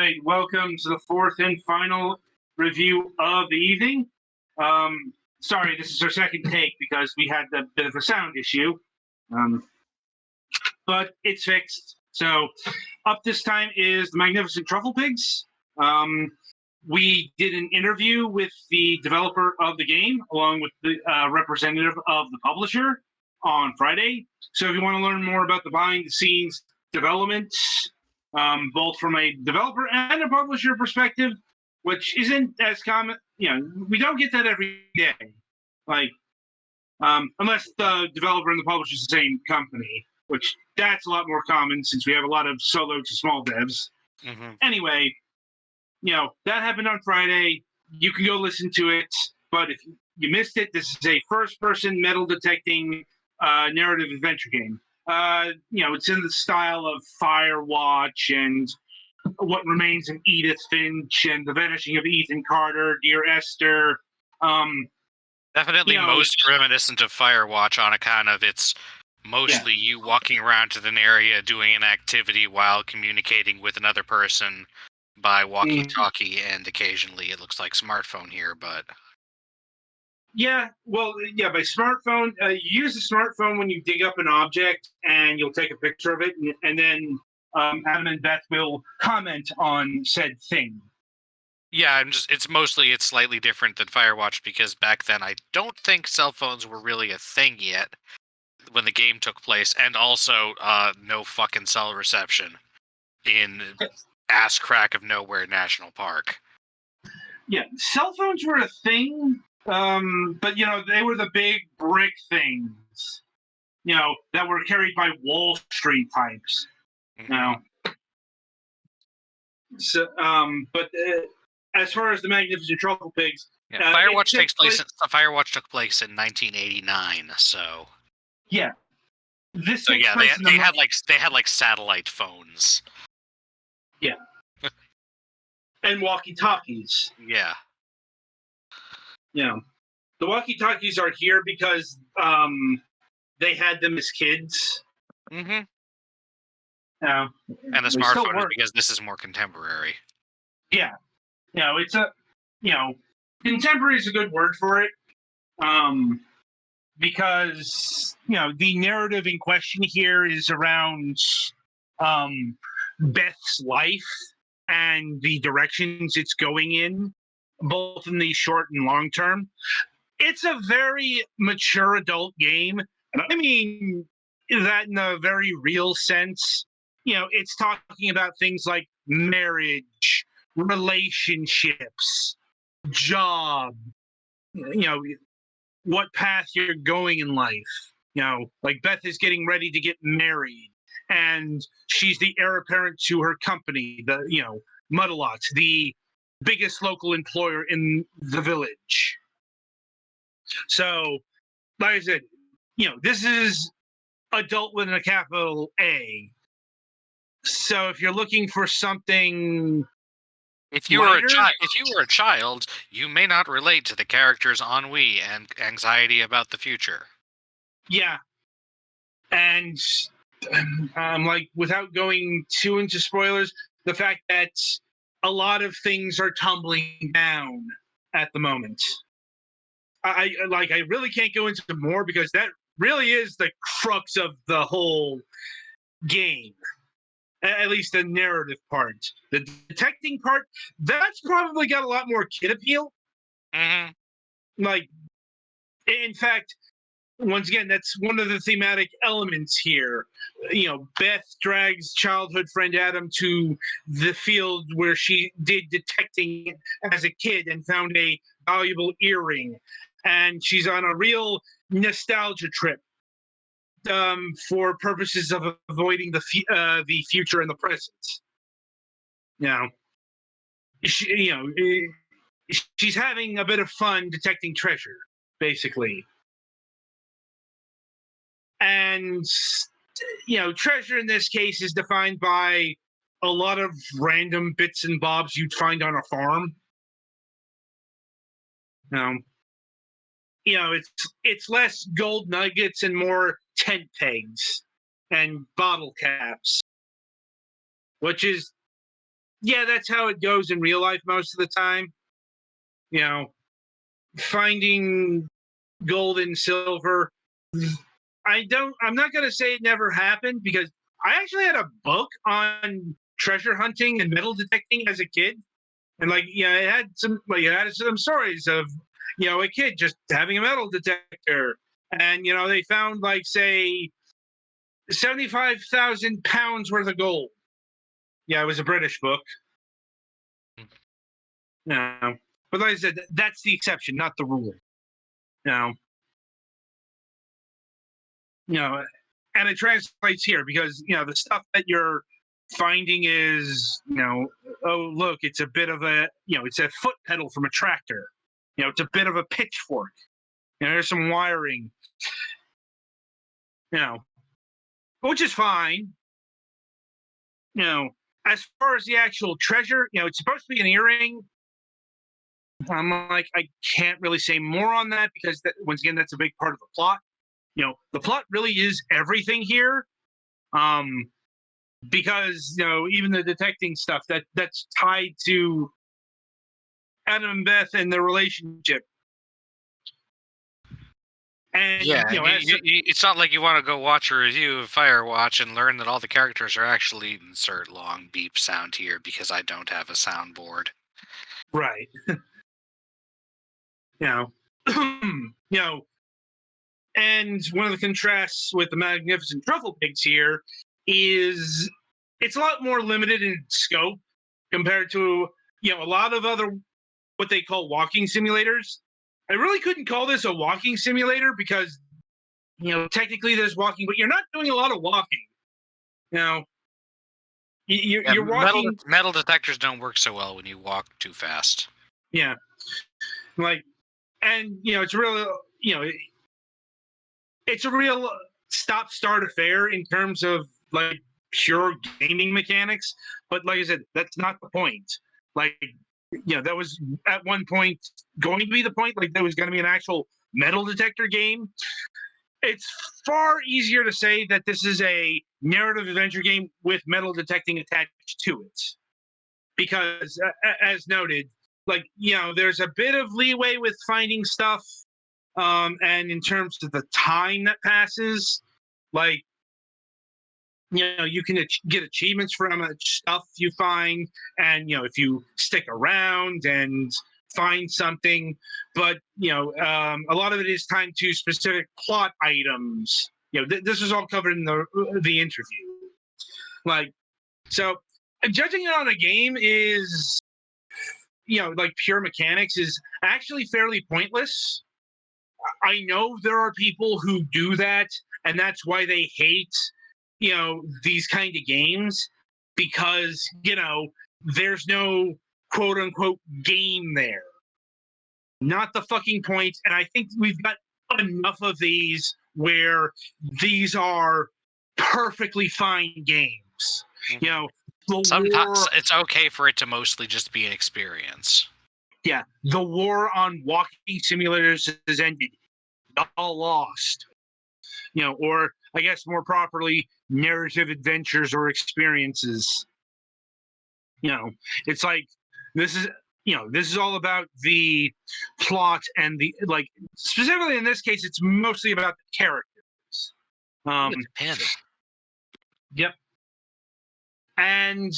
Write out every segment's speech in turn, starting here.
right, welcome to the fourth and final review of the evening. Sorry, this is our second take because we had a bit of a sound issue, but it's fixed. So, up this time is the magnificent Trufflepigs. We did an interview with the developer of the game, along with the representative of the publisher on Friday. So, if you want to learn more about the behind-the-scenes development, both from a developer and a publisher perspective, which isn't as common. We don't get that every day. Unless the developer and the publisher is the same company, which that's a lot more common since we have a lot of solo to small devs. Mm-hmm. Anyway, that happened on Friday. You can go listen to it, but if you missed it, this is a first-person metal detecting narrative adventure game. It's in the style of Firewatch and What Remains of Edith Finch and The Vanishing of Ethan Carter, Dear Esther. Definitely most reminiscent of Firewatch on account of it's mostly you walking around to an area doing an activity while communicating with another person by walkie-talkie, and occasionally it looks like smartphone here, but... by smartphone. You use the smartphone when you dig up an object, and you'll take a picture of it, and then Adam and Beth will comment on said thing. Yeah, it's slightly different than Firewatch because back then I don't think cell phones were really a thing yet when the game took place, and also no fucking cell reception in ass crack of nowhere National Park. Yeah, cell phones were a thing, but they were the big brick things, that were carried by Wall Street types. Mm-hmm. So, but as far as the Magnificent Trufflepigs, Firewatch took place in 1989. So yeah, they had satellite phones. Yeah, and walkie-talkies. Yeah. The walkie-talkies are here because they had them as kids. Mm-hmm. And the smartphone is because this is more contemporary. Yeah. Contemporary is a good word for it. Because, the narrative in question here is around Beth's life and the directions it's going in, both in the short and long term. It's a very mature adult game. And I mean that in a very real sense. It's talking about things like marriage, relationships, job, what path you're going in life. Like Beth is getting ready to get married, and she's the heir apparent to her company, the, Muddalot, the biggest local employer in the village. So, like I said, this is adult with a capital A. So if you're looking for something, if you were a child, you may not relate to the characters' ennui and anxiety about the future. Yeah, and without going too into spoilers, the fact that a lot of things are tumbling down at the moment. I really can't go into more because that really is the crux of the whole game. At least the narrative part. The detecting part, that's probably got a lot more kid appeal. Mm-hmm. In fact, once again, that's one of the thematic elements here. Beth drags childhood friend Adam to the field where she did detecting as a kid and found a valuable earring. And she's on a real nostalgia trip. For purposes of avoiding the future and the present. She's having a bit of fun detecting treasure, basically. And, treasure in this case is defined by a lot of random bits and bobs you'd find on a farm. It's less gold nuggets and more tent pegs and bottle caps, which is yeah, that's how it goes in real life most of the time. You know, finding gold and silver. I'm not going to say it never happened because I actually had a book on treasure hunting and metal detecting as a kid. And like, yeah, it had some stories of, a kid just having a metal detector. And, they found like, say, 75,000 pounds worth of gold. Yeah, it was a British book. No. But like I said, that's the exception, not the rule. No. you know, and it translates here because the stuff that you're finding is oh look, it's a bit of a it's a foot pedal from a tractor, it's a bit of a pitchfork, there's some wiring, you know, which is fine. As far as the actual treasure, it's supposed to be an earring. I'm like, I can't really say more on that because once again, that's a big part of the plot. The plot really is everything here. Because even the detecting stuff that's tied to Adam and Beth and their relationship. And yeah, it's not like you want to go watch a review of Firewatch and learn that all the characters are actually insert long beep sound here because I don't have a soundboard. Right. you know, and one of the contrasts with the Magnificent Trufflepigs here is it's a lot more limited in scope compared to a lot of other what they call walking simulators. I really couldn't call this a walking simulator because technically there's walking, but you're not doing a lot of walking. You're walking. Metal detectors don't work so well when you walk too fast. Yeah, like, and it's really it's a real stop-start affair in terms of like pure gaming mechanics. But like I said, that's not the point. Like, that was at one point going to be the point. Like, there was going to be an actual metal detector game. It's far easier to say that this is a narrative adventure game with metal detecting attached to it. Because, as noted, like, there's a bit of leeway with finding stuff. And in terms of the time that passes, like, you can get achievements from stuff you find. And, if you stick around and find something, but a lot of it is tied to specific plot items. This is all covered in the interview. Like, so judging it on a game is like pure mechanics is actually fairly pointless. I know there are people who do that, and that's why they hate these kind of games, because there's no quote unquote game there. Not the fucking point. And I think we've got enough of these where these are perfectly fine games. Sometimes it's okay for it to mostly just be an experience. Yeah, the war on walking simulators has ended. Y'all lost. Or I guess more properly, narrative adventures or experiences. It's like this is all about the plot and the, like, specifically in this case, it's mostly about the characters. Panda. Yep. And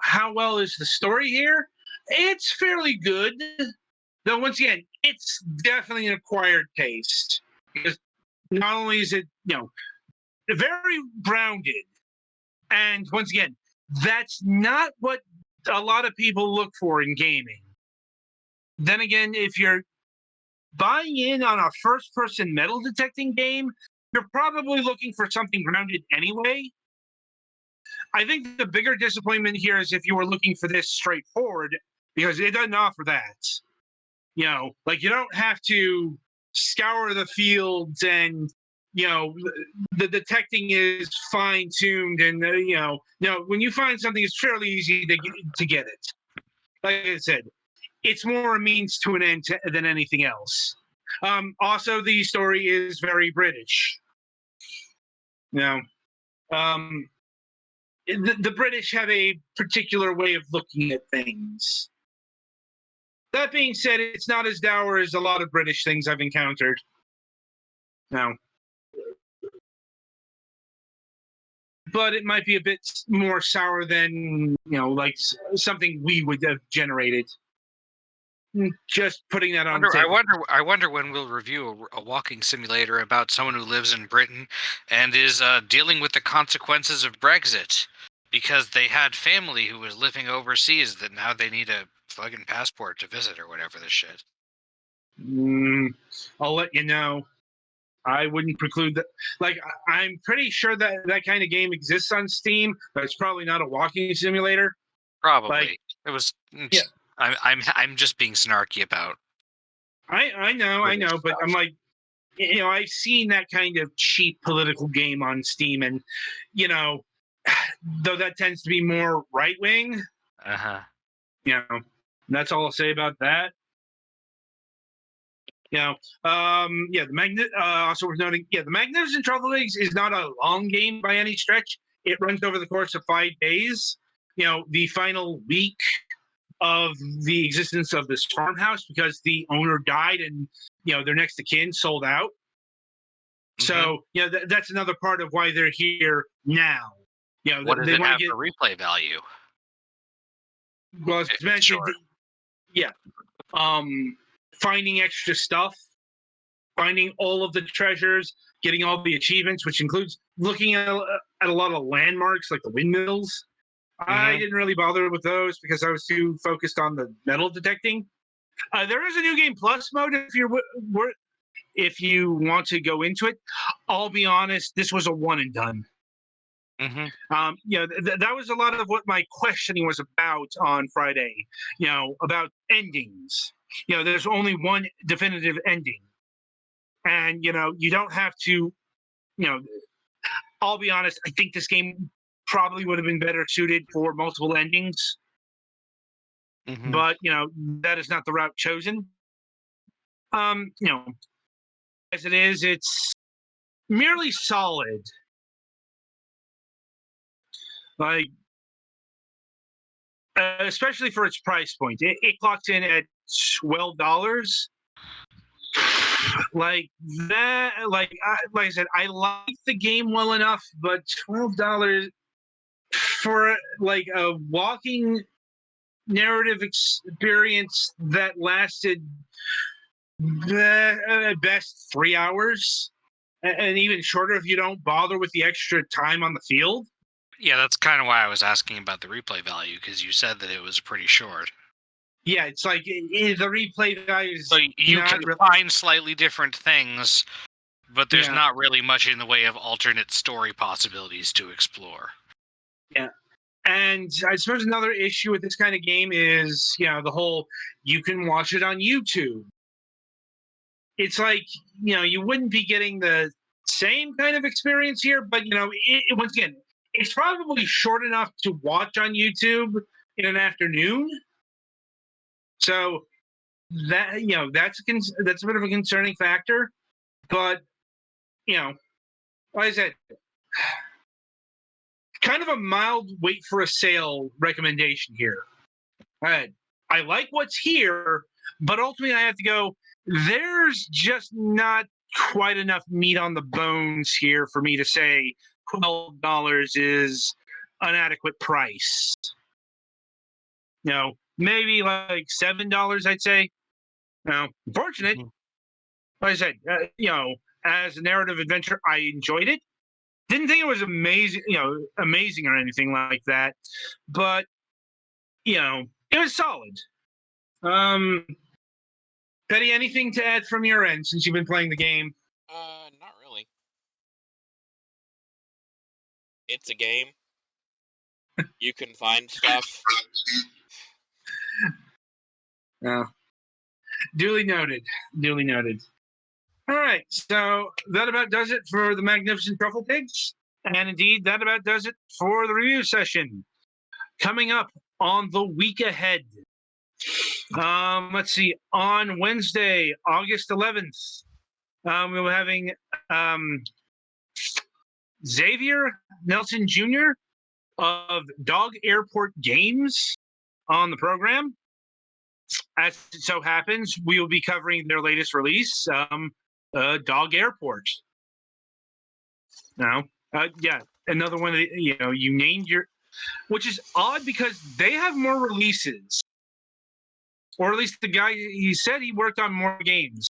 how well is the story here? It's fairly good. Though once again, it's definitely an acquired taste. Because not only is it, very grounded, and once again, that's not what a lot of people look for in gaming. Then again, if you're buying in on a first-person metal detecting game, you're probably looking for something grounded anyway. I think the bigger disappointment here is if you were looking for this straightforward, because it doesn't offer that. Like, you don't have to scour the fields, and the detecting is fine-tuned, and when you find something, it's fairly easy to get it. Like I said, it's more a means to an end than anything else. Also, the story is very British. Um, the British have a particular way of looking at things. That being said, it's not as dour as a lot of British things I've encountered. No. But it might be a bit more sour than, like something we would have generated. Just putting that on the table. I wonder when we'll review a walking simulator about someone who lives in Britain and is dealing with the consequences of Brexit because they had family who was living overseas that now they need a fucking passport to visit or whatever this shit. I'll let you know. I wouldn't preclude that. Like, I'm pretty sure that kind of game exists on Steam, but it's probably not a walking simulator. Probably. Like, it was. Yeah. I'm just being snarky about. I know, but I'm like, I've seen that kind of cheap political game on Steam, and though that tends to be more right wing. That's all I'll say about that. Also worth noting, the Magnificent Trufflepigs is not a long game by any stretch. It runs over the course of 5 days. The final week of the existence of this farmhouse, because the owner died and their next of kin sold out. So that's another part of why they're here now. What does they it want have to get for replay value? Well, as mentioned, finding extra stuff, finding all of the treasures, getting all the achievements, which includes looking at a lot of landmarks like the windmills. I didn't really bother with those because I was too focused on the metal detecting. There is a new game plus mode if you want to go into it. I'll be honest, this was a one and done. That was a lot of what my questioning was about on Friday. About endings. There's only one definitive ending, and you don't have to. I'll be honest. I think this game probably would have been better suited for multiple endings. But that is not the route chosen. As it is, it's merely solid. Like, especially for its price point, it clocks in at $12. Like that, like I said, I like the game well enough, but $12 for like a walking narrative experience that lasted at best 3 hours, and even shorter if you don't bother with the extra time on the field. Yeah, that's kind of why I was asking about the replay value, because you said that it was pretty short. Yeah, it's like the replay value is. So you can find slightly different things, but there's not really much in the way of alternate story possibilities to explore. Yeah. And I suppose another issue with this kind of game is, the whole you can watch it on YouTube. It's like, you wouldn't be getting the same kind of experience here, but, once again, it's probably short enough to watch on YouTube in an afternoon. So that, that's a bit of a concerning factor. But, like I said, kind of a mild wait for a sale recommendation here. All right. I like what's here, but ultimately I have to go, there's just not quite enough meat on the bones here for me to say $12 is an adequate price. Maybe like $7, I'd say. Unfortunate. Like I said, as a narrative adventure, I enjoyed it. Didn't think it was amazing or anything like that, but it was solid. Betty, anything to add from your end since you've been playing the game? Not really. It's a game. You can find stuff. No. Duly noted. Duly noted. All right, so that about does it for the Magnificent Trufflepigs. And indeed, that about does it for the review session. Coming up on the week ahead. Let's see. On Wednesday, August 11th, we're having Xavier Nelson Jr. of dog airport games on the program. As it so happens, we will be covering their latest release, Dog Airport. Now, yeah, another one. You named your, which is odd because they have more releases, or at least the guy he said he worked on more games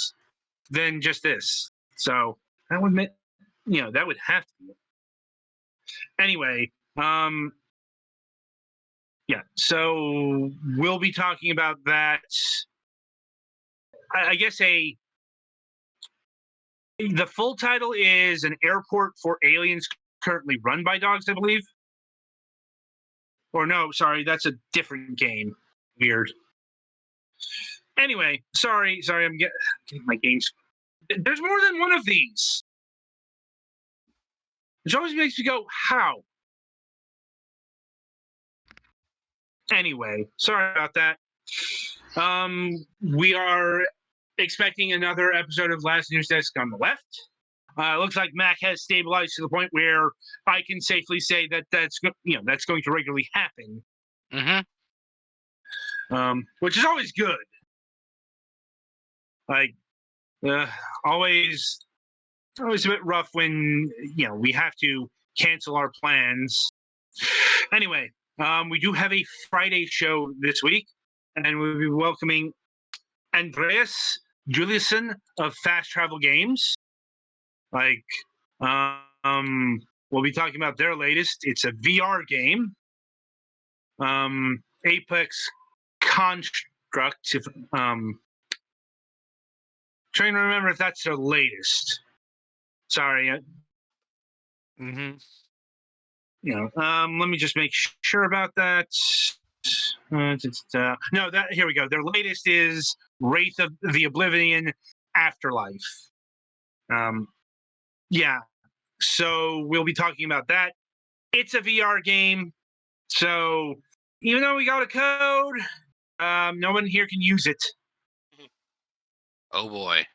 than just this. So that would that would have to be it. Anyway, yeah. So we'll be talking about that. I guess the full title is An Airport for Aliens Currently Run by Dogs, I believe. Or no, sorry, that's a different game. Weird. Anyway, sorry, I'm getting my games. There's more than one of these. Which always makes me go, how? Anyway, sorry about that. We are expecting another episode of Last News Desk on the left. Looks like Mac has stabilized to the point where I can safely say that that's going to regularly happen. Which is always good. Like, always a bit rough when we have to cancel our plans. Anyway, we do have a Friday show this week, and we'll be welcoming Andreas Juliusson of Fast Travel Games. Like, we'll be talking about their latest. It's a VR game. Apex Construct. Trying to remember if that's their latest. Sorry. Let me just make sure about that. No, here we go. Their latest is Wraith of the Oblivion Afterlife. Yeah. So we'll be talking about that. It's a VR game. So even though we got a code, no one here can use it. Oh boy.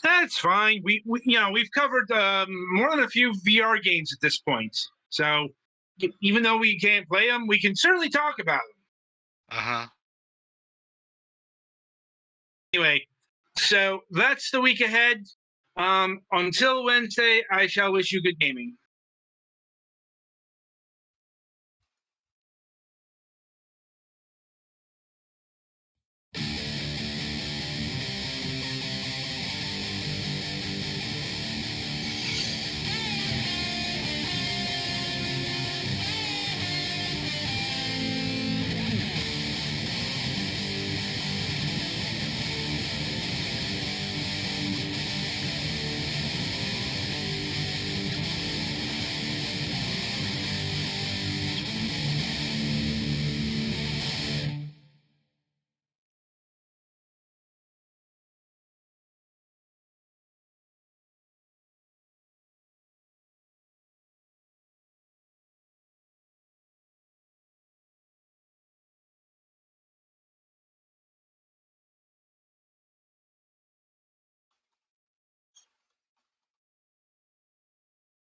That's fine. We've covered more than a few VR games at this point. So even though we can't play them, we can certainly talk about them. Anyway, so that's the week ahead. Until Wednesday, I shall wish you good gaming.